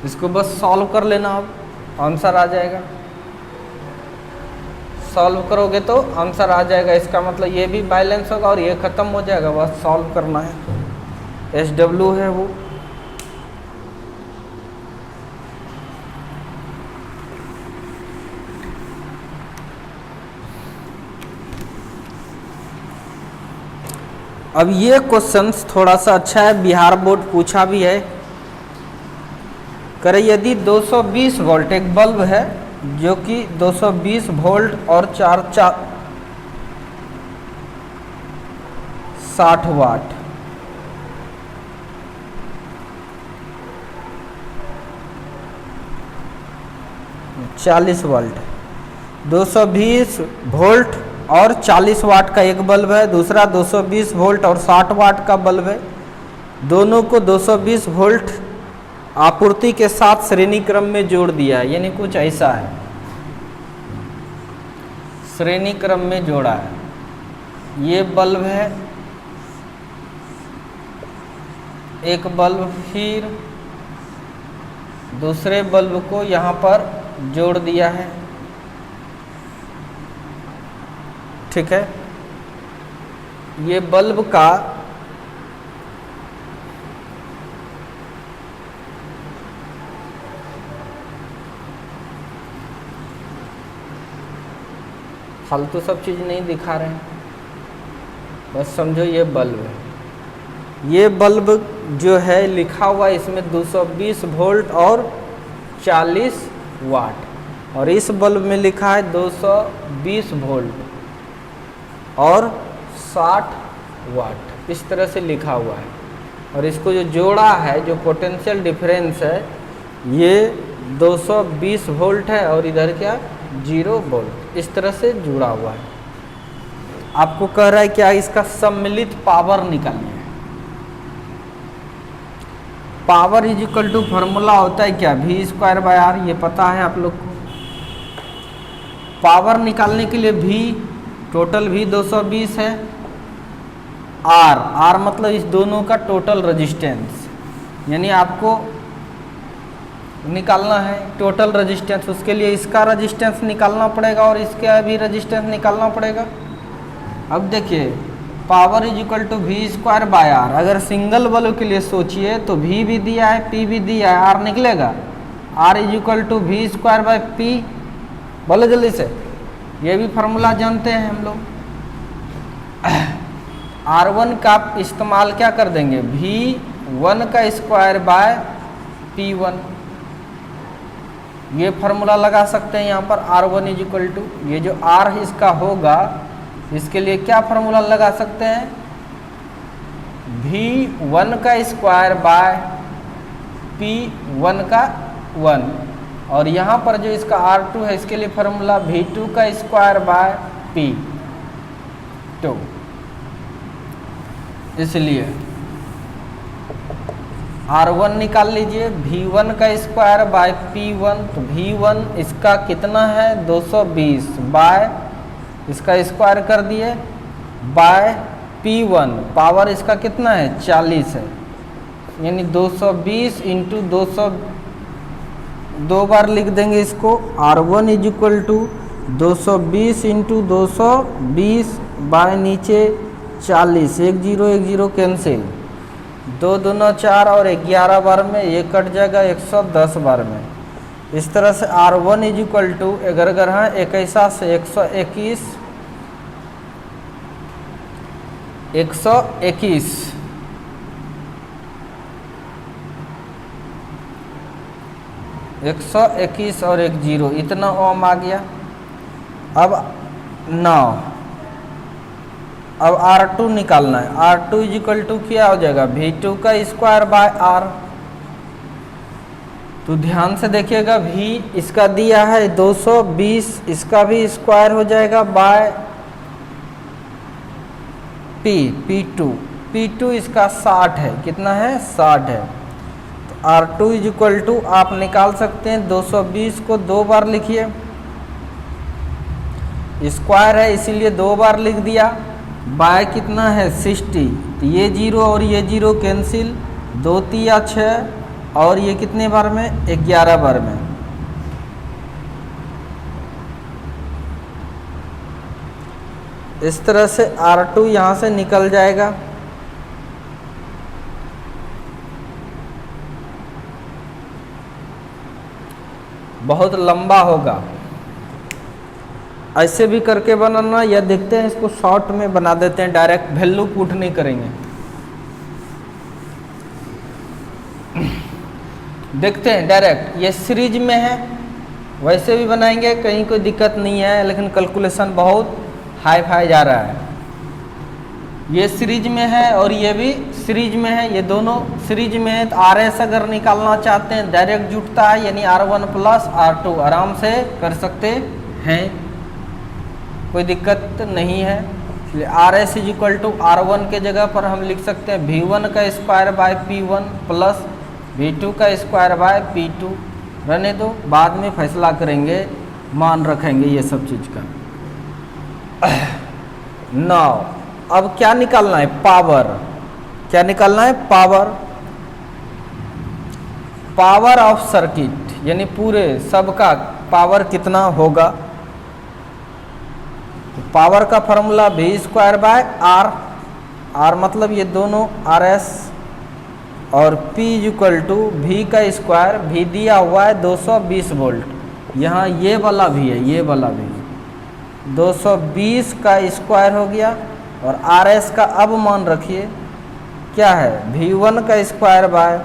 इसको बस सॉल्व कर लेना, अब आंसर आ जाएगा। सॉल्व करोगे तो आंसर आ जाएगा, इसका मतलब ये भी बैलेंस होगा और ये ख़त्म हो जाएगा, बस सॉल्व करना है। SW है वो। अब ये क्वेश्चंस थोड़ा सा अच्छा है, बिहार बोर्ड पूछा भी है। करे यदि 220 वोल्ट एक बल्ब है जो कि 220 वोल्ट और 60 वाट, चालीस वोल्ट, 220 वोल्ट और 40 वाट का एक बल्ब है, दूसरा 220 वोल्ट और 60 वाट का बल्ब है। दोनों को 220 वोल्ट आपूर्ति के साथ श्रेणी क्रम में जोड़ दिया है, यानी कुछ ऐसा है, श्रेणी क्रम में जोड़ा है। ये बल्ब है, एक बल्ब, फिर दूसरे बल्ब को यहाँ पर जोड़ दिया है, ठीक है। ये बल्ब का फालतू सब चीज़ नहीं दिखा रहे हैं, बस समझो ये बल्ब है। ये बल्ब जो है लिखा हुआ है इसमें 220 वोल्ट और 40 वाट, और इस बल्ब में लिखा है 220 वोल्ट और 60 वाट, इस तरह से लिखा हुआ है। और इसको जो जोड़ा है, जो पोटेंशियल डिफरेंस है, ये 220 वोल्ट है और इधर क्या 0 वोल्ट, इस तरह से जुड़ा हुआ है। आपको कह रहा है क्या, इसका सम्मिलित पावर निकालनी है। Power is equal to formula होता है क्या, V²/R, ये पता है आप लोग को। पावर निकालने के लिए V टोटल V 220 है, R मतलब इस दोनों का टोटल रेजिस्टेंस, यानी आपको निकालना है टोटल रेजिस्टेंस। उसके लिए इसका रेजिस्टेंस निकालना पड़ेगा और इसका भी रेजिस्टेंस निकालना पड़ेगा। अब देखिए power is equal to V²/R, अगर सिंगल बल्ब के लिए सोचिए तो V भी दिया है, P भी दिया है, R निकलेगा। R is equal to V²/P, बोलो जल्दी से, ये भी फार्मूला जानते हैं हम लोग। R1 का इस्तेमाल क्या कर देंगे, V1² ये फार्मूला लगा सकते हैं यहाँ पर। R1 इज इक्वल टू, ये जो R इसका होगा, इसके लिए क्या फार्मूला लगा सकते हैं, V1² और यहाँ पर जो इसका R2 है, इसके लिए फार्मूला V2² इसलिए R1 निकाल लीजिए, V1² तो V1 इसका कितना है 220 बाय इसका स्क्वायर कर दिए बाय P1, पावर इसका कितना है 40 है, यानी 220 इंटू 200, 2 बार लिख देंगे इसको। R1 is equal to 220 into 220 by नीचे 40, 1 0 कैंसिल, 2 दूना 4 और 11 बार में ये कट जाएगा 110 बार में। इस तरह से R1 इज इक्वल टू 11 21 से 121 121 और 1 0, इतना ओम आ गया। अब 9, अब R2 निकालना है। R2 इज इक्वल टू क्या हो जाएगा, V2² बाय R, तो तो ध्यान से देखिएगा, भी इसका दिया है 220, इसका भी स्क्वायर हो जाएगा बाय P2 इसका 60 है, कितना है 60 है। तो R2 इज इक्वल टू आप निकाल सकते हैं 220 को 2 बार लिखिए, स्क्वायर है इसीलिए 2 बार लिख दिया, बाय कितना है 60, तो ये 0 और ये 0 कैंसिल, 2 तिया 6 और ये कितने बार में 11 बार में। इस तरह से R2 यहाँ से निकल जाएगा। बहुत लंबा होगा, ऐसे भी करके बनाना, या देखते हैं इसको शॉर्ट में बना देते हैं, डायरेक्ट वैल्यू पुट नहीं करेंगे। देखते हैं डायरेक्ट, ये सीरीज में है, वैसे भी बनाएंगे, कहीं कोई दिक्कत नहीं है, लेकिन कैलकुलेशन बहुत हाई फाई जा रहा है। ये सीरीज में है और ये भी सीरीज में है, ये दोनों सीरीज में है। तो RS अगर निकालना चाहते हैं डायरेक्ट जुटता है, यानी R1 प्लस R2 आराम से कर सकते हैं, कोई दिक्कत नहीं है। इसलिए RS is equal to R1 के जगह पर हम लिख सकते हैं V1 का square by P1 plus V2 का स्क्वायर बाय P2। रहने दो, बाद में फैसला करेंगे, मान रखेंगे ये सब चीज़ का। नाउ अब क्या निकालना है, पावर। क्या निकालना है, पावर ऑफ सर्किट, यानी पूरे सबका पावर कितना होगा। तो पावर का formula V square by R मतलब ये दोनों RS, और P इक्वल टू V का स्क्वायर, V दिया हुआ है 220 वोल्ट, यहाँ ये वाला भी है, ये वाला भी 220 का स्क्वायर हो गया, और RS का अब मान रखिए क्या है, V1 का square by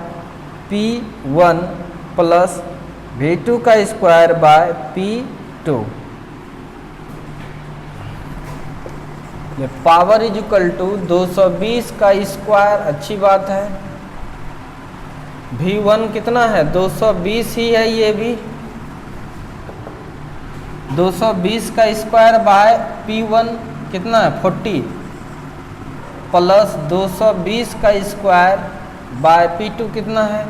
P1 plus V2 का स्क्वायर बाय P2। ये पावर इज इक्वल टू 220 का स्क्वायर, अच्छी बात है। V1 कितना है 220 ही है, ये भी 220 का स्क्वायर बाय P1 कितना है 40 प्लस 220 का स्क्वायर बाय P2 कितना है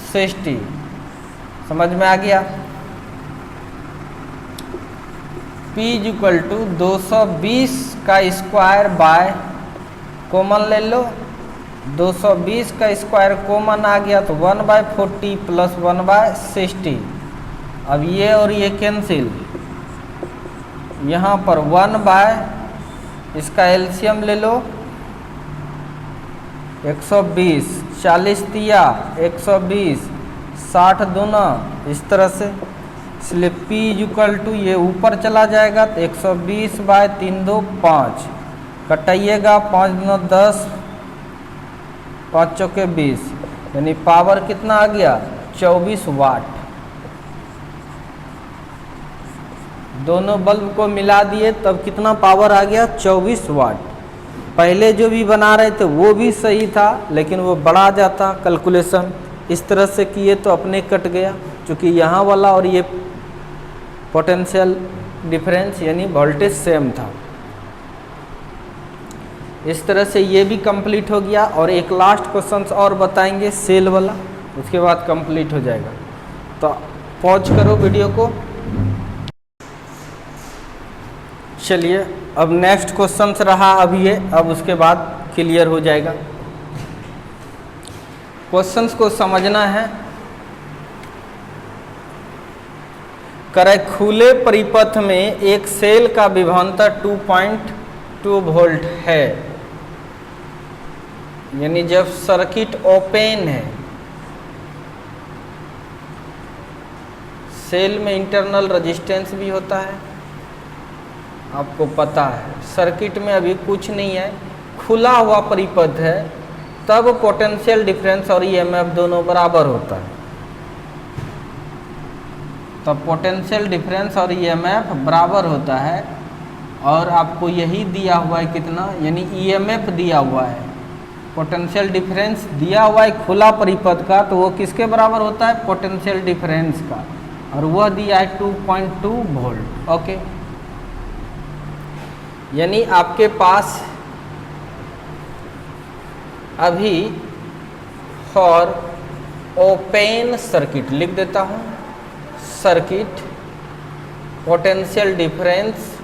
60। समझ में आ गया। P इक्वल टू 220 का स्क्वायर बाय, कॉमन ले लो, 220 का स्क्वायर कॉमन आ गया तो 1/40 प्लस 1/60। अब ये और ये कैंसिल, यहाँ पर 1/ इसका एलसीएम ले लो 120, 40 तिया 120, 60 दूना, इस तरह से। इसलिए P इक्वल टू ये ऊपर चला जाएगा तो 120/3 2 5, कटाइएगा 5 2 10, 5 चौके 20, यानी पावर कितना आ गया 24 वाट। दोनों बल्ब को मिला दिए तब कितना पावर आ गया 24 वाट। पहले जो भी बना रहे थे वो भी सही था, लेकिन वो बढ़ा जाता कैलकुलेशन, इस तरह से किए तो अपने कट गया, क्योंकि यहाँ वाला और ये पोटेंशियल डिफरेंस यानी वोल्टेज सेम था। इस तरह से ये भी कंप्लीट हो गया, और एक लास्ट क्वेश्चन और बताएंगे सेल वाला, उसके बाद कंप्लीट हो जाएगा। तो पॉज करो वीडियो को। चलिए अब नेक्स्ट क्वेश्चन रहा अब ये, अब उसके बाद क्लियर हो जाएगा। क्वेश्चंस को समझना है। करे खुले परिपथ में एक सेल का विभवांतर 2.2 वोल्ट है, यानी जब सर्किट ओपन है, सेल में इंटरनल रेजिस्टेंस भी होता है, आपको पता है। सर्किट में अभी कुछ नहीं है, खुला हुआ परिपथ है, तब पोटेंशियल डिफरेंस और ईएमएफ दोनों बराबर होता है। तब पोटेंशियल डिफरेंस और ईएमएफ बराबर होता है, और आपको यही दिया हुआ है कितना, यानी ईएमएफ दिया हुआ है, पोटेंशियल डिफरेंस दिया हुआ है खुला परिपथ का, तो वो किसके बराबर होता है? पोटेंशियल डिफरेंस का, और वह दिया है 2.2 वोल्ट। ओके, यानी आपके पास अभी फॉर ओपन सर्किट लिख देता हूँ, सर्किट पोटेंशियल डिफरेंस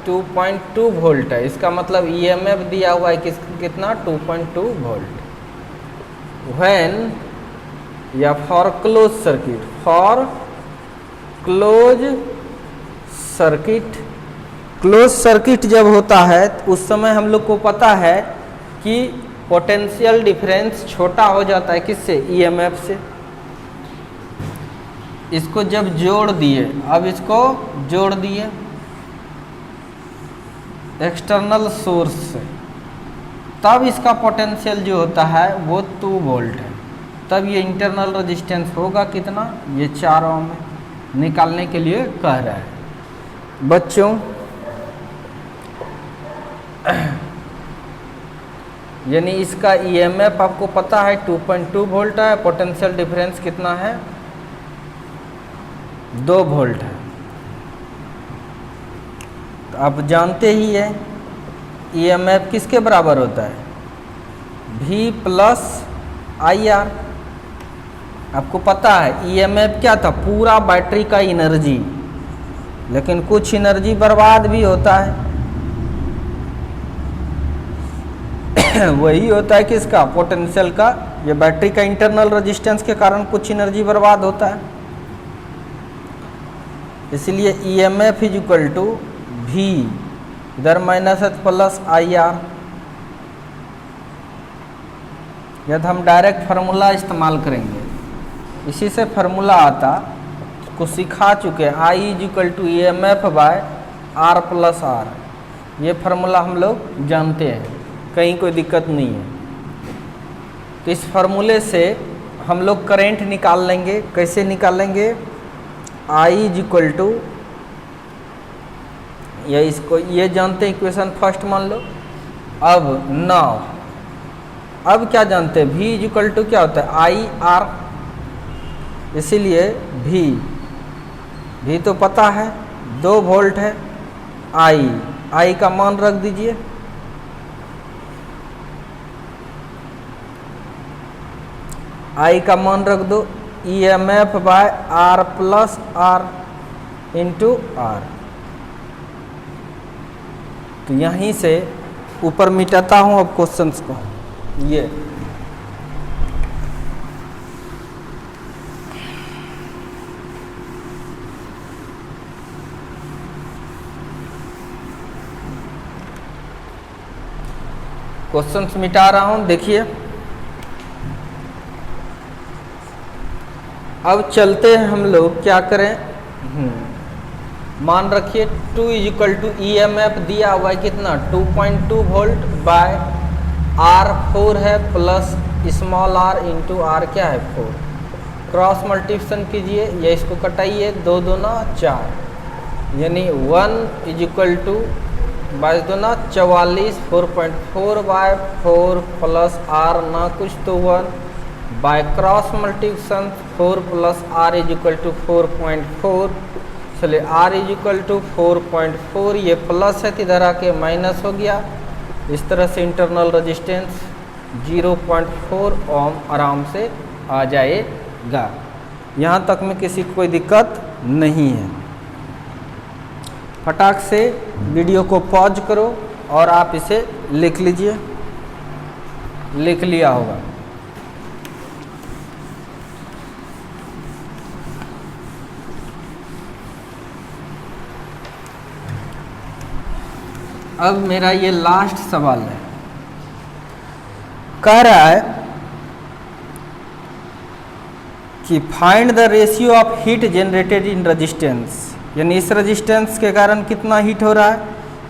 2.2 वोल्ट है। इसका मतलब ईएमएफ दिया हुआ है कितना? 2.2 वोल्ट। व्हेन या for close circuit, for close circuit, close circuit जब होता है तो उस समय हम लोग को पता है कि पोटेंशियल डिफरेंस छोटा हो जाता है किससे? ईएमएफ से। इसको जब जोड़ दिए, अब इसको जोड़ दिए एक्सटर्नल सोर्स से, तब इसका पोटेंशियल जो होता है वो 2 वोल्ट है। तब ये इंटरनल रेजिस्टेंस होगा कितना? ये 4 ओम है। निकालने के लिए कह रहा है बच्चों। यानी इसका ईएमएफ आपको पता है 2.2 वोल्ट है, पोटेंशियल डिफरेंस कितना है? 2 वोल्ट है। तो आप जानते ही है ईएमएफ किसके बराबर होता है? V plus IR। आपको पता है ईएमएफ क्या था? पूरा बैटरी का एनर्जी, लेकिन कुछ एनर्जी बर्बाद भी होता है। वही होता है किसका? पोटेंशियल का। ये बैटरी का इंटरनल रेजिस्टेंस के कारण कुछ एनर्जी बर्बाद होता है। इसलिए EMF is equal to V, इधर माइनस है प्लस IR। यदि हम डायरेक्ट फार्मूला इस्तेमाल करेंगे, इसी से फार्मूला आता को सिखा चुके हैं, I is equal to EMF by R plus R। ये फार्मूला हम लोग जानते हैं, कहीं कोई दिक्कत नहीं है। तो इस फार्मूले से हम लोग करंट निकाल लेंगे। कैसे निकालेंगे? I इज इक्वल टू, या इसको ये जानते हैं, इक्वेशन फर्स्ट मान लो। अब नाउ अब क्या जानते हैं? V इज इक्वल टू क्या होता है? IR। इसीलिए V तो पता है 2 वोल्ट है। I का मान रख दीजिए, I का मान रख दो EMF by R plus R into R। तो यहीं से ऊपर मिटाता हूं अब क्वेश्चंस को। ये क्वेश्चंस मिटा रहा हूं, देखिए। अब चलते हैं हम लोग, क्या करें? मान रखिए 2 इज इक्वल टू EMF दिया हुआ है कितना? 2.2 वोल्ट बाय R 4 है plus small r into R क्या है? 4। क्रॉस मल्टीप्लिकेशन कीजिए या इसको कटाइए, 2 दूना 4, यानी 1 इज इक्वल टू 22 दूना 44, 4.4 बाय 4 प्लस R ना कुछ तो 1 by cross multiplication 4 plus R is equal to 4.4। चलिए R इज इक्वल टू 4.4, ये प्लस है तो इधर आके माइनस हो गया। इस तरह से इंटरनल रेजिस्टेंस 0.4 ओम आराम से आ जाएगा। यहाँ तक में किसी को कोई दिक्कत नहीं है। फटाक से वीडियो को पॉज करो और आप इसे लिख लीजिए। लिख लिया होगा। अब मेरा ये लास्ट सवाल है, कह रहा है कि find the ratio of heat generated in resistance, यानी इस रेजिस्टेंस के कारण कितना हीट हो रहा है,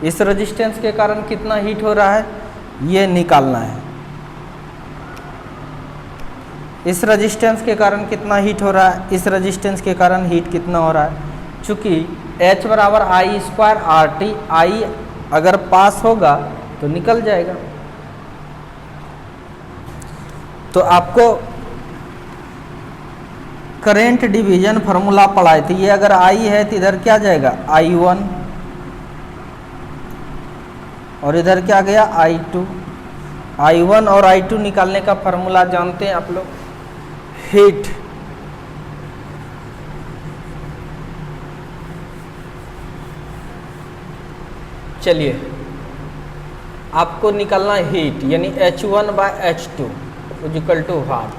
इस रेजिस्टेंस के कारण कितना हीट हो रहा है, ये निकालना है। इस रेजिस्टेंस के कारण कितना हीट हो रहा है, इस रेजिस्टेंस के कारण हीट कितना हो रहा है। चूँकि H बराबर I² RT, I अगर पास होगा तो निकल जाएगा। तो आपको करंट डिवीजन फार्मूला पढ़ाए थे, ये अगर आई है तो इधर क्या जाएगा I1 और इधर क्या गया I2। I1 और I2 निकालने का फार्मूला जानते हैं आप लोग, हीट चलिए आपको निकालना हीट यानी H1/H2 इक्वल टू वाट।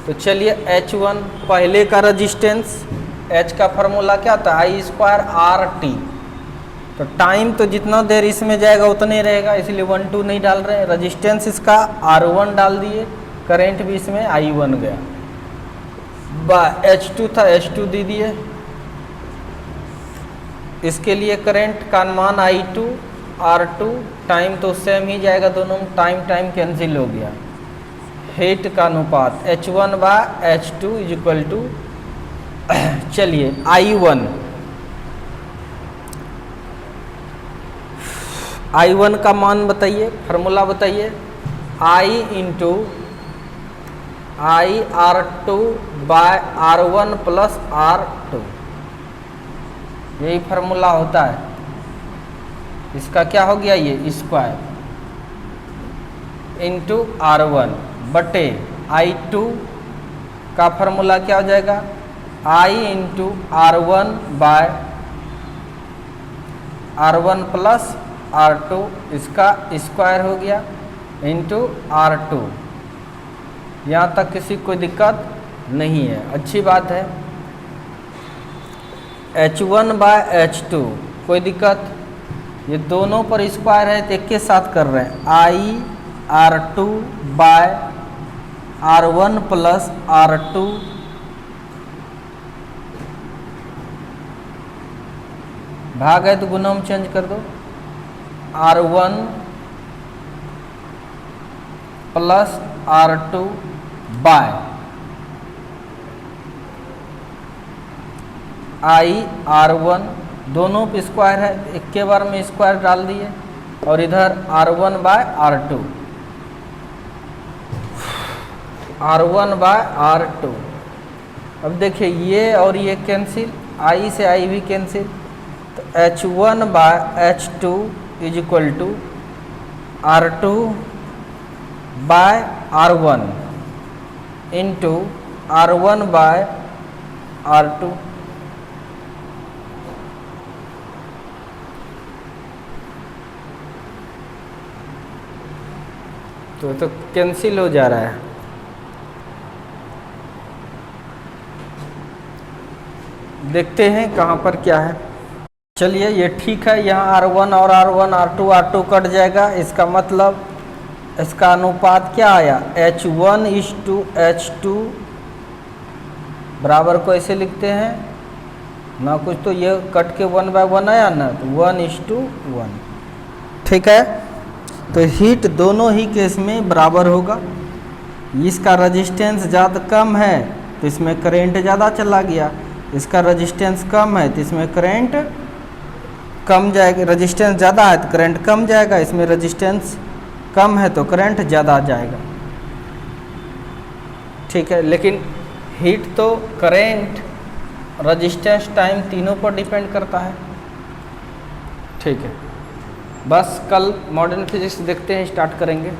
तो चलिए H1 पहले का रजिस्टेंस, H का फार्मूला क्या था I²RT। तो टाइम तो जितना देर इसमें जाएगा उतना ही रहेगा, इसलिए 1 2 नहीं डाल रहे हैं। रजिस्टेंस इसका R1 डाल दिए, करंट भी इसमें I1 गया, H2 था H2 दे दिए। इसके लिए करंट का मान I2 R2, टाइम तो सेम ही जाएगा, दोनों में टाइम कैंसिल हो गया। हीट का अनुपात H1/H2 इक्वल टू चलिए I1 का मान बताइए, फार्मूला बताइए। I/R2/R1 प्लस R2, यही फार्मूला होता है। इसका क्या हो गया, ये स्क्वायर इंटू R1 बटे I2 का फार्मूला क्या हो जाएगा I into R1 plus R2, इसका स्क्वायर हो गया इंटू R2। यहाँ तक किसी कोई दिक्कत नहीं है, अच्छी बात है। H1/H2 कोई दिक्कत, ये दोनों पर स्क्वायर है तो एक के साथ कर रहे हैं I/R2/R1 प्लस R2 भाग है तो गुना में चेंज कर दो, R1 plus R2 bye I/R1, दोनों पे स्क्वायर है, एक के बार में स्क्वायर डाल दिए, और इधर R1/R2, R1/R2। अब देखिए ये और ये कैंसिल, I से I भी कैंसिल, तो H1/H2 is equal to R2/R1 into R1/R2। तो कैंसिल हो जा रहा है। देखते हैं कहाँ पर क्या है। चलिए ये ठीक है, यहाँ R1 और R1 R2 कट जाएगा, इसका मतलब इसका अनुपात क्या आया H1:H2 बराबर को ऐसे लिखते हैं ना, कुछ तो ये कट के 1/1 आया ना, तो 1:1। ठीक है, तो हीट दोनों ही केस में बराबर होगा। इसका रजिस्टेंस ज़्यादा कम है तो इसमें करंट ज़्यादा चला गया, इसका रजिस्टेंस कम है तो इसमें करंट कम जाएगा, रजिस्टेंस ज़्यादा है तो करंट कम जाएगा, इसमें रजिस्टेंस कम है तो करंट ज़्यादा जाएगा। ठीक है, लेकिन हीट तो करंट, रजिस्टेंस, टाइम तीनों पर डिपेंड करता है। ठीक है, बस कल मॉडर्न फिजिक्स देखते हैं, स्टार्ट करेंगे।